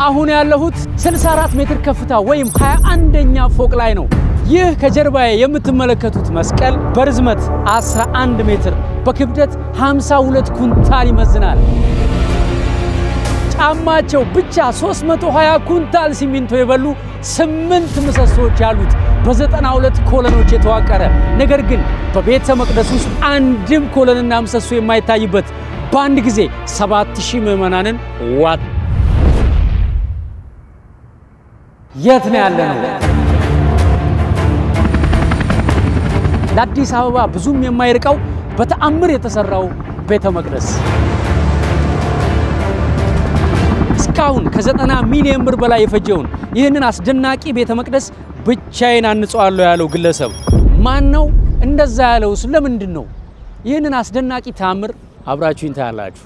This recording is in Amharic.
አሁን ያለሁት 64 ሜትር ከፍታ ወይም 21ኛ ፎቅ ላይ ነው። ይህ ከጀርባዬ የምትመለከቱት መስቀል በርዝመት 11 ሜትር በክብደት 52 ኩንታል ይመዝናል። ጫማቸው ብቻ 320 ኩንታል ሲሚንቶ የበሉ 8 ምሰሶች ያሉት በ92 ኮለኖች የተዋቀረ ነገር ግን በቤተ መቅደስ ውስጥ አንድም ኮለንና ምሰሶ የማይታይበት በአንድ ጊዜ 7000 ምዕመናንን ዋጥ የት ነው ያለነው? ለአዲስ አበባ ብዙም የማይርቀው በተአምር የተሰራው ቤተ መቅደስ እስካሁን ከ90 ሚሊዮን ብር በላይ የፈጀውን ይህንን አስደናቂ ቤተ መቅደስ ብቻዬን አንጸዋለሁ ያለው ግለሰብ ማን ነው? እንደዛ ያለው ስለምንድን ነው? ይህንን አስደናቂ ተአምር አብራችሁኝ ታያላችሁ።